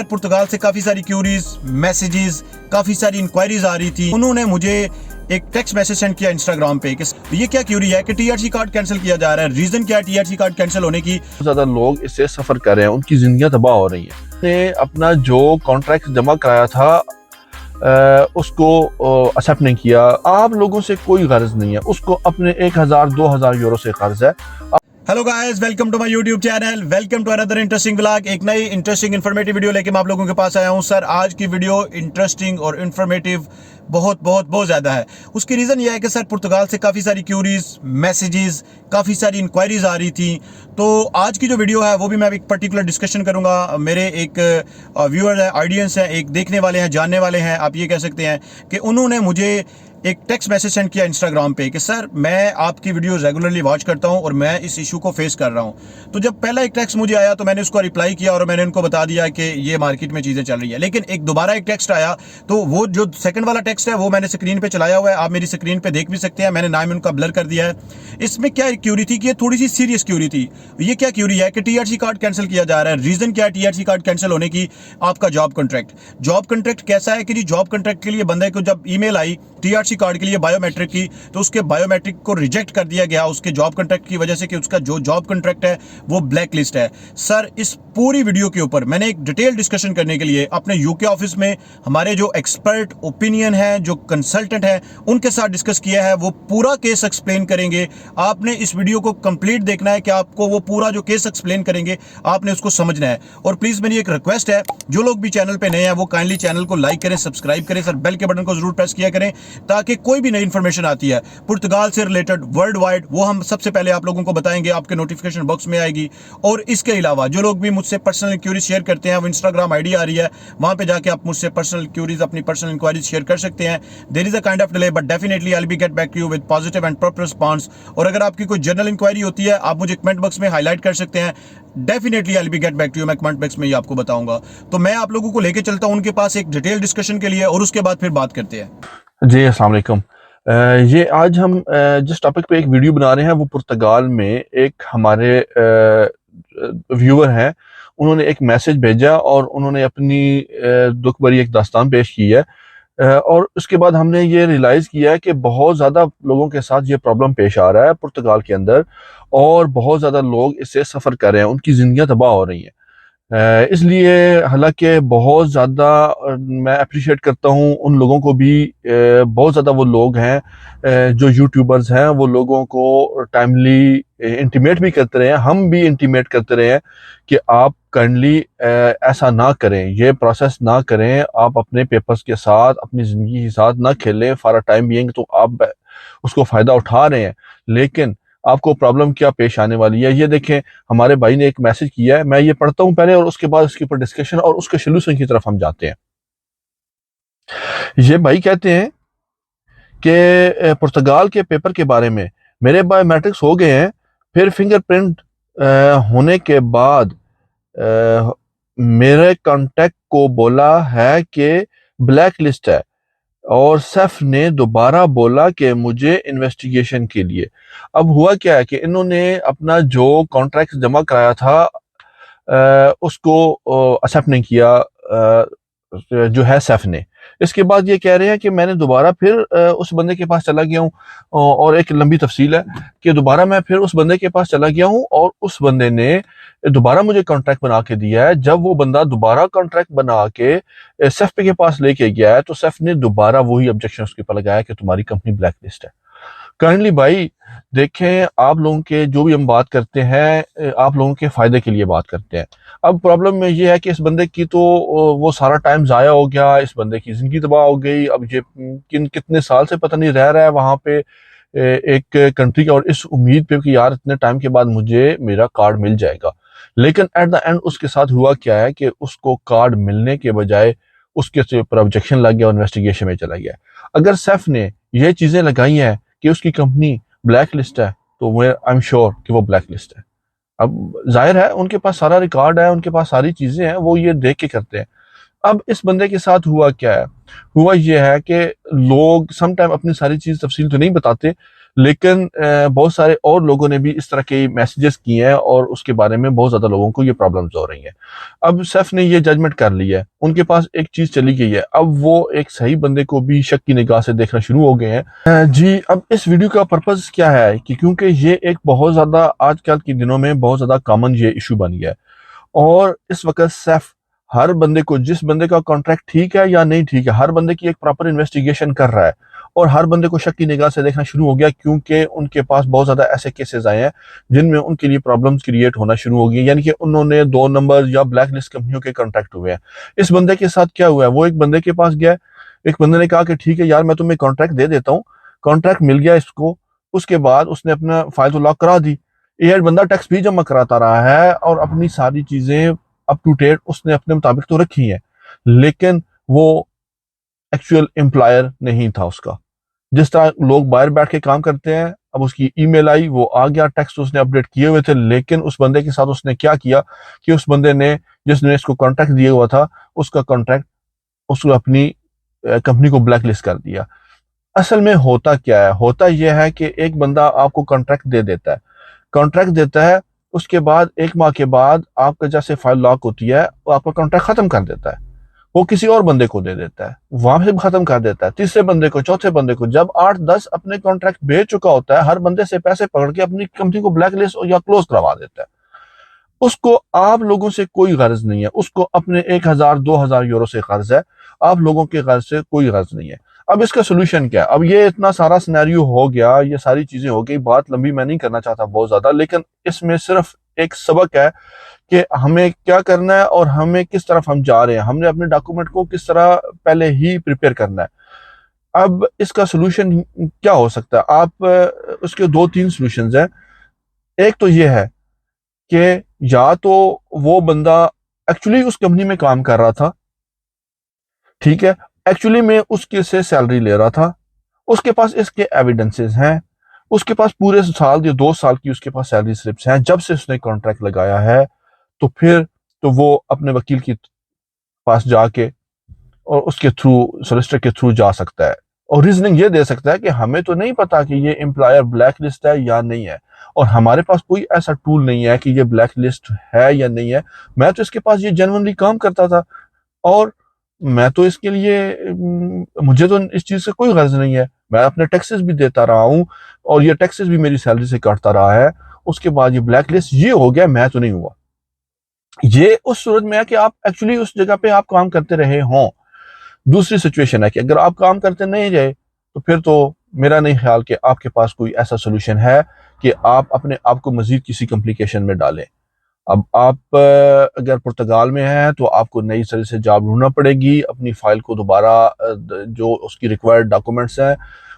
Sir पुर्तगाल से काफ़ी सारी क्यूरीज, मैसेजेस, काफ़ी सारी इंक्वायरीज आ रही थी। उन्होंने मुझे एक टेक्स्ट मैसेज सेंड किया इंस्टाग्राम पे कि ये क्या क्यूरी है कि टीआरसी कार्ड कैंसिल किया जा रहा है, रीज़न क्या है टीआरसी कार्ड कैंसिल होने की। ज़्यादा लोग इससे सफ़र कर रहे हैं, उनकी ज़िंदगियां तबाह हो रही हैं। ने अपना जो कॉन्ट्रैक्ट जमा कराया था उसको एक्सेप्ट नहीं किया। आप लोगों से कोई गर्ज नहीं है, उसको अपने 1000-2000 यूरो से कर्ज है। Hello guys, welcome to my YouTube channel, welcome to another interesting vlog. एक नई इंटरेस्टिंग इन्फॉर्मेटिव वीडियो लेके मैं आप लोगों के पास आया हूं। सर आज की वीडियो इंटरेस्टिंग और इन्फॉर्मेटिव बहुत ज़्यादा है। उसकी रीज़न ये है कि सर पुर्तगाल से काफ़ी सारी क्यूरीज, मैसेजेस, काफ़ी सारी इंक्वायरीज आ रही थी। तो आज की जो वीडियो है वो भी मैं एक पर्टिकुलर डिस्कशन करूंगा। मेरे एक व्यूअर है, ऑडियंस है, एक देखने वाले हैं, जानने वाले हैं, आप ये कह सकते हैं कि उन्होंने मुझे एक टेक्स्ट मैसेज सेंड किया इंस्टाग्राम पे कि सर मैं आपकी वीडियो रेगुलरली वॉच करता हूं और मैं इस इशू को फेस कर रहा हूं। तो जब पहला एक टेक्स्ट मुझे आया तो मैंने उसको रिप्लाई किया और मैंने उनको बता दिया कि ये मार्केट में चीज़ें चल रही है। लेकिन एक दोबारा एक टेक्स्ट आया, तो वो जो सेकंड वाला टेक्स्ट है वो मैंने स्क्रीन पे चलाया हुआ है, आप मेरी स्क्रीन पे देख भी सकते हैं। मैंने नाम उनका ब्लर कर दिया है। इसमें क्या क्यूरी थी कि ये थोड़ी सी सीरियस क्यूरी थी। ये क्या क्यूरी है कि टीआरसी कार्ड कैंसिल किया जा रहा है। रीज़न क्या है टीआरसी कार्ड कैंसिल होने की? आपका जॉब कॉन्ट्रैक्ट कैसा है कि जी जॉब कॉन्ट्रैक्ट के लिए बंदे को जब ईमेल आई टीआरसी कार्ड के लिए बायोमेट्रिक की, तो उसके बायोमेट्रिक को रिजेक्ट कर दिया गया उसके जॉब कॉन्ट्रैक्ट की वजह से कि उसका जो जॉब कॉन्ट्रैक्ट है वो ब्लैक लिस्ट है। सर इस पूरी वीडियो के ऊपर मैंने एक डिटेल डिस्कशन करने के लिए अपने यूके ऑफिस में हमारे जो एक्सपर्ट ओपिनियन है, जो कंसल्टेंट है, उनके साथ डिस्कस किया है। वो पूरा केस एक्सप्लेन करेंगे। आपने इस वीडियो को कंप्लीट देखना है कि आपको वो पूरा जो केस एक्सप्लेन करेंगे आपने उसको समझना है। और प्लीज मेरी एक रिक्वेस्ट है, जो लोग भी चैनल पे नए हैं वो काइंडली चैनल को लाइक करें, सब्सक्राइब करें, सर बेल के बटन को जरूर प्रेस किया करें ताकि कोई भी नई इंफॉर्मेशन आती है पुर्तगाल से रिलेटेड वर्ल्ड वाइड वो हम सबसे पहले आप लोगों को बताएंगे, आपके नोटिफिकेशन बॉक्स में आएगी। और इसके अलावा जो लोग भी मुझसे पर्सनल क्यूरीज शेयर करते हैं, वो इंस्टाग्राम आईडी आ रही है, वहां पे जाके आप मुझसे पर्सनल क्यूरीज, अपनी पर्सनल इंक्वायरीज शेयर कर सकते हैं। There is a kind of delay but definitely I will be get back to you with positive and proper response. और अगर आपकी कोई जनरल इंक्वायरी होती है आप मुझे कमेंट बॉक्स में हाईलाइट कर सकते हैं। Definitely I will be get back to you, मैं कमेंट बॉक्स में ही आपको बताऊंगा। तो मैं आप लोगों को लेके चलता हूं उनके पास एक डिटेल डिस्कशन के लिए और उसके बाद फिर बात करते हैं। जी अस्सलाम वालेकुम। ये आज हम जिस टॉपिक पे एक वीडियो बना रहे हैं वो पुर्तगाल में एक हमारे व्यूअर हैं, उन्होंने एक मैसेज भेजा और उन्होंने अपनी दुख भरी एक दास्तान पेश की है। और उसके बाद हमने ये रियलाइज़ किया है कि बहुत ज़्यादा लोगों के साथ ये प्रॉब्लम पेश आ रहा है पुर्तगाल के अंदर, और बहुत ज़्यादा लोग इससे सफ़र कर रहे हैं, उनकी ज़िंदगियां तबाह हो रही हैं। इसलिए हालांकि बहुत ज़्यादा मैं अप्रिशिएट करता हूँ उन लोगों को भी। बहुत ज़्यादा वो लोग हैं जो यूट्यूबर्स हैं, वो लोगों को टाइमली इंटीमेट भी करते रहे हैं, हम भी इंटीमेट करते रहे हैं कि आप काइंडली ऐसा ना करें, ये प्रोसेस ना करें, आप अपने पेपर्स के साथ अपनी ज़िंदगी के साथ ना खेलें फॉर अ टाइम बीइंग। तो आप उसको फ़ायदा उठा रहे हैं, लेकिन आपको प्रॉब्लम क्या पेश आने वाली है ये देखें। हमारे भाई ने एक मैसेज किया है, मैं ये पढ़ता हूं पहले और उसके बाद उसके ऊपर डिस्कशन और उसके सोल्यूशन की तरफ हम जाते हैं। ये भाई कहते हैं कि पुर्तगाल के पेपर के बारे में मेरे बायोमेट्रिक्स हो गए हैं, फिर फिंगरप्रिंट होने के बाद अ, मेरे कांटेक्ट को बोला है कि ब्लैक लिस्ट है, और सैफ ने दोबारा बोला कि मुझे इन्वेस्टिगेशन के लिए। अब हुआ क्या है कि इन्होंने अपना जो कॉन्ट्रैक्ट जमा कराया था उसको एक्सेप्ट नहीं किया जो है सैफ ने। इसके बाद ये कह रहे हैं कि मैंने दोबारा फिर उस बंदे के पास चला गया हूँ, और एक लंबी तफसील है कि दोबारा मैं फिर उस बंदे के पास चला गया हूँ और उस बंदे ने दोबारा मुझे कॉन्ट्रैक्ट बना के दिया है। जब वो बंदा दोबारा कॉन्ट्रैक्ट बना के सैफ के पास लेके गया है तो सैफ ने दोबारा वही ऑब्जेक्शन उसके ऊपर लगाया कि तुम्हारी कंपनी ब्लैक लिस्ट है। काइंडली भाई देखें, आप लोगों के जो भी हम बात करते हैं आप लोगों के फायदे के लिए बात करते हैं। अब प्रॉब्लम में ये है कि इस बंदे की तो वो सारा टाइम जाया हो गया, इस बंदे की जिंदगी तबाह हो गई। अब ये कितने साल से पता नहीं रह रहा है वहां पे एक कंट्री का, और इस उम्मीद पे कि यार इतने टाइम के बाद मुझे मेरा कार्ड मिल जाएगा। लेकिन एट द एंड उसके साथ हुआ क्या है कि उसको कार्ड मिलने के बजाय उसके ऊपर ऑब्जेक्शन लग गया और इन्वेस्टिगेशन में चला गया। अगर सैफ ने ये चीजें लगाई हैं कि उसकी कंपनी ब्लैक लिस्ट है, तो मैं आई एम श्योर कि वो ब्लैक लिस्ट है। अब जाहिर है उनके पास सारा रिकॉर्ड है, उनके पास सारी चीजें हैं, वो ये देख के करते हैं। अब इस बंदे के साथ हुआ क्या है? हुआ ये है कि लोग सम टाइम अपनी सारी चीज तफसील तो नहीं बताते, लेकिन बहुत सारे और लोगों ने भी इस तरह के मैसेजेस किए हैं और उसके बारे में बहुत ज्यादा लोगों को ये प्रॉब्लम्स हो रही हैं। अब सैफ ने ये जजमेंट कर ली है, उनके पास एक चीज चली गई है, अब वो एक सही बंदे को भी शक की निगाह से देखना शुरू हो गए हैं। जी, अब इस वीडियो का पर्पस क्या है कि क्योंकि ये एक बहुत ज्यादा आजकल के दिनों में बहुत ज्यादा कॉमन ये इशू बन गया है, और इस वक्त सैफ हर बंदे को, जिस बंदे का कॉन्ट्रैक्ट ठीक है या नहीं ठीक है, हर बंदे की एक प्रॉपर इन्वेस्टिगेशन कर रहा है और हर बंदे को शक की निगाह से देखना शुरू हो गया, क्योंकि उनके पास बहुत ज्यादा ऐसे केसेस आए हैं जिनमें उनके लिए प्रॉब्लम्स क्रिएट होना शुरू हो गई, यानी कि उन्होंने 2 नंबर या ब्लैक लिस्ट कंपनियों के कॉन्ट्रैक्ट हुए हैं। इस बंदे के साथ क्या हुआ है, वो एक बंदे के पास गया, एक बंदे ने कहा कि ठीक है यार, मैं तुम्हें कॉन्ट्रैक्ट दे देता हूँ। कॉन्ट्रैक्ट मिल गया इसको, उसके बाद उसने अपना फाइल तो लॉक करा दी। ये बंदा टैक्स भी जमा कराता रहा है और अपनी सारी चीजें अप टू डेट उसने अपने मुताबिक तो रखी है, लेकिन वो एक्चुअल एम्प्लॉयर नहीं था उसका। जिस तरह लोग बाहर बैठ के काम करते हैं, अब उसकी ईमेल आई, वो आ गया, टैक्स उसने अपडेट किए हुए थे, लेकिन उस बंदे के साथ उसने क्या किया कि उस बंदे ने, जिसने इसको कॉन्ट्रैक्ट दिया हुआ था, उसका कॉन्ट्रैक्ट, उसको अपनी कंपनी को ब्लैक लिस्ट कर दिया। असल में होता क्या है, होता यह है कि एक बंदा आपको कॉन्ट्रैक्ट दे देता है, कॉन्ट्रैक्ट देता है, उसके बाद 1 माह के बाद आपका जैसे फाइल लॉक होती है, वो आपका कॉन्ट्रैक्ट खत्म कर देता है, वो किसी और बंदे को दे देता है, वहां से खत्म कर देता है, तीसरे बंदे को, चौथे बंदे को। जब 8-10 अपने कॉन्ट्रैक्ट भेज चुका होता है, हर बंदे से पैसे पकड़ के अपनी कंपनी को ब्लैक लिस्ट या क्लोज करवा देता है। उसको आप लोगों से कोई गर्ज नहीं है, उसको अपने 1,000-2,000 यूरो से कर्ज है, आप लोगों के गर्ज से कोई गर्ज नहीं है। अब इसका सोल्यूशन क्या है? अब ये इतना सारा सिनेरियो हो गया, ये सारी चीजें हो गई, बात लंबी मैं नहीं करना चाहता बहुत ज्यादा, लेकिन इसमें सिर्फ एक सबक है कि हमें क्या करना है और हमें किस तरफ हम जा रहे हैं, हमने अपने डॉक्यूमेंट को किस तरह पहले ही प्रिपेयर करना है। अब इसका सोल्यूशन क्या हो सकता है? आप उसके 2-3 सॉल्यूशंस हैं। एक तो ये है कि या तो वो बंदा एक्चुअली उस कंपनी में काम कर रहा था, ठीक है, एक्चुअली में उसके से सैलरी ले रहा था, उसके पास इसके एविडेंसेस हैं, उसके पास पूरे साल या 2 साल की उसके पास सैलरी स्लिप्स हैं जब से उसने कॉन्ट्रैक्ट लगाया है। तो फिर तो वो अपने वकील के पास जाके और उसके थ्रू, सोलिसिटर के थ्रू जा सकता है और रीजनिंग ये दे सकता है कि हमें तो नहीं पता कि ये एम्प्लॉयर ब्लैक लिस्ट है या नहीं है, और हमारे पास कोई ऐसा टूल नहीं है कि ये ब्लैक लिस्ट है या नहीं है। मैं तो इसके पास ये जेन्युइनली काम करता था और मैं तो इसके लिए मुझे तो इस चीज से कोई गर्ज नहीं है, मैं अपने टैक्सेस भी देता रहा हूँ और ये टैक्सेस भी मेरी सैलरी से काटता रहा है। उसके बाद ये ब्लैक लिस्ट ये हो गया, मैं तो नहीं हुआ। ये उस सूरत में है कि आप एक्चुअली उस जगह पे आप काम करते रहे हों। दूसरी सिचुएशन है कि अगर आप काम करते नहीं रहे, तो फिर तो मेरा नहीं ख्याल कि आपके पास कोई ऐसा सोल्यूशन है कि आप अपने आप को मजीद किसी कॉम्प्लिकेशन में डालें। अब आप अगर पुर्तगाल में हैं तो आपको नई तरह से जॉब ढूंढना पड़ेगी, अपनी फाइल को दोबारा जो उसकी रिक्वायर्ड डॉक्यूमेंट्स हैं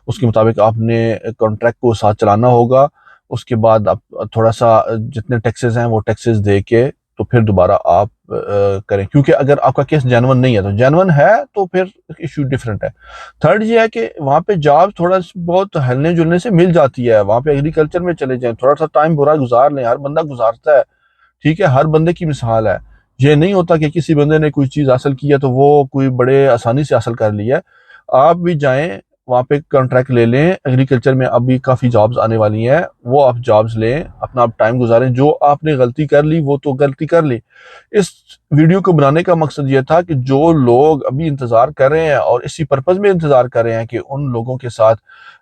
उसके मुताबिक आपने कॉन्ट्रैक्ट को साथ चलाना होगा। उसके बाद आप थोड़ा सा जितने टैक्सेस हैं वो टैक्सेस दे के तो फिर दोबारा आप करें, क्योंकि अगर आपका केस जेन्युइन नहीं है, तो जेन्युइन है तो फिर इशू डिफरेंट है। थर्ड ये है कि वहाँ पे जॉब थोड़ा बहुत हलने जुलने से मिल जाती है, वहाँ पे एग्रीकल्चर में चले जाएं, थोड़ा सा टाइम बुरा गुजार लें, हर बंदा गुजारता है, ठीक है, हर बंदे की मिसाल है। ये नहीं होता कि किसी बंदे ने कोई चीज हासिल की है तो वो कोई बड़े आसानी से हासिल कर ली है। आप भी जाएं वहाँ पे कॉन्ट्रैक्ट ले लें, एग्रीकल्चर में अभी काफ़ी जॉब्स आने वाली हैं, वो आप जॉब्स लें, अपना आप टाइम गुजारें। जो आपने गलती कर ली वो तो गलती कर ली। इस वीडियो को बनाने का मकसद ये था कि जो लोग अभी इंतज़ार कर रहे हैं और इसी पर्पज़ में इंतज़ार कर रहे हैं कि उन लोगों के साथ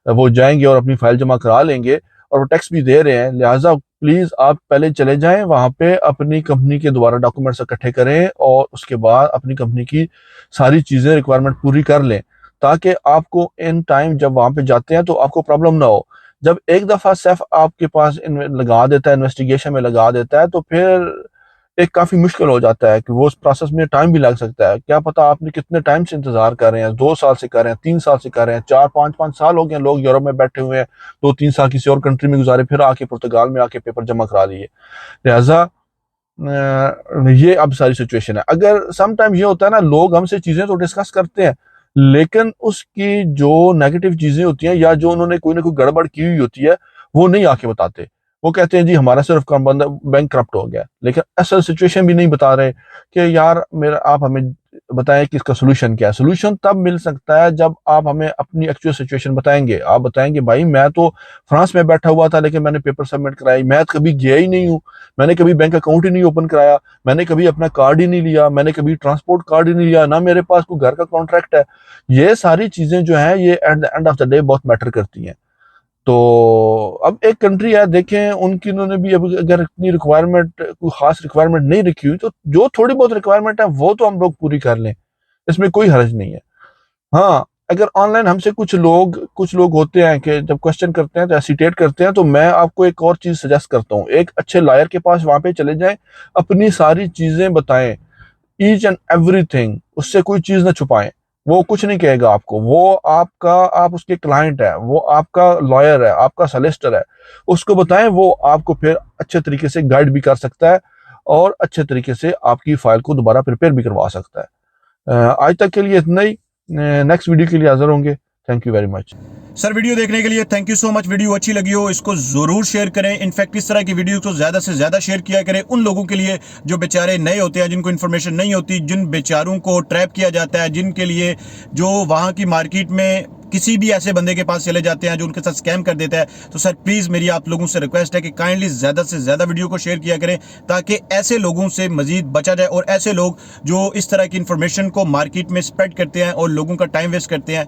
वो जाएंगे और अपनी फाइल जमा करा लेंगे और वो टैक्स भी दे रहे हैं, लिहाजा प्लीज़ आप पहले चले जाएं वहाँ पे, अपनी कंपनी के दोबारा डॉक्यूमेंट्स इकट्ठे करें और उसके बाद अपनी कंपनी की सारी चीज़ें रिक्वायरमेंट पूरी कर लें, ताकि आपको इन टाइम जब वहां पे जाते हैं तो आपको प्रॉब्लम ना हो। जब एक दफा सेफ आपके पास लगा देता है, इन्वेस्टिगेशन में लगा देता है, तो फिर एक काफी मुश्किल हो जाता है कि वो उस प्रोसेस में टाइम भी लग सकता है। क्या पता आपने कितने टाइम से इंतजार कर रहे हैं, 2 साल से कर रहे हैं, 3 साल से कर रहे हैं, 4-5 साल हो गए, लोग यूरोप में बैठे हुए हैं, 2-3 साल किसी और कंट्री में गुजारे, फिर आके पुर्तगाल में आके पेपर जमा करा लिए। लिहाजा ये अब सारी सिचुएशन है। अगर सम टाइम ये होता है ना, लोग हमसे चीजें तो डिस्कस करते हैं, लेकिन उसकी जो नेगेटिव चीजें होती हैं या जो उन्होंने कोई ना कोई गड़बड़ की हुई होती है वो नहीं आके बताते। वो कहते हैं जी हमारा सिर्फ काम बंदा बैंक करप्ट हो गया, लेकिन असल सिचुएशन भी नहीं बता रहे कि यार मेरा आप हमें बताएं कि इसका सोल्यूशन क्या है। सोल्यूशन तब मिल सकता है जब आप हमें अपनी एक्चुअल सिचुएशन बताएंगे। आप बताएंगे भाई मैं तो फ्रांस में बैठा हुआ था लेकिन मैंने पेपर सबमिट कराई, मैं कभी गया ही नहीं हूँ, मैंने कभी बैंक अकाउंट ही नहीं ओपन कराया, मैंने कभी अपना कार्ड ही नहीं लिया, मैंने कभी ट्रांसपोर्ट कार्ड ही नहीं लिया, ना मेरे पास कोई घर का कॉन्ट्रैक्ट है। ये सारी चीजें जो है ये at the end of the day बहुत मैटर करती हैं। तो अब एक कंट्री है देखें उनकी, उन्होंने भी अब अगर इतनी रिक्वायरमेंट, कोई खास रिक्वायरमेंट नहीं रखी हुई, तो जो थोड़ी बहुत रिक्वायरमेंट है वो तो हम लोग पूरी कर लें, इसमें कोई हर्ज नहीं है। हाँ, अगर ऑनलाइन हमसे कुछ लोग होते हैं कि जब क्वेश्चन करते हैं तो एसिटेट करते हैं, तो मैं आपको एक और चीज सजेस्ट करता हूँ, एक अच्छे लॉयर के पास वहां पे चले जाएं, अपनी सारी चीजें बताएं, ईच एंड एवरीथिंग, उससे कोई चीज ना छुपाएं। वो कुछ नहीं कहेगा आपको, वो आपका, आप उसके क्लाइंट है, वो आपका लॉयर है, आपका सॉलिसिटर है, उसको बताएं, वो आपको फिर अच्छे तरीके से गाइड भी कर सकता है और अच्छे तरीके से आपकी फाइल को दोबारा प्रिपेयर भी करवा सकता है। आज तक के लिए इतना ही, नेक्स्ट वीडियो के लिए हाजिर होंगे। Thank you very much. Sir video देखने के लिए thank you so much. Video अच्छी लगी हो इसको जरूर शेयर करें। इनफैक्ट इस तरह की वीडियो को ज्यादा से ज्यादा शेयर किया करें उन लोगों के लिए जो बेचारे नए होते हैं, जिनको इन्फॉर्मेशन नहीं होती, जिन बेचारों को ट्रैप किया जाता है, जिनके लिए जो वहां की मार्केट में किसी भी ऐसे बंदे के पास चले जाते हैं जो उनके साथ स्कैम कर देता है। तो सर प्लीज मेरी आप लोगों से रिक्वेस्ट है कि काइंडली ज्यादा से ज्यादा वीडियो को शेयर किया करें ताकि ऐसे लोगों से मजीद बचा जाए और ऐसे लोग जो इस तरह की इंफॉर्मेशन को मार्केट में स्प्रेड करते हैं और लोगों का टाइम वेस्ट करते हैं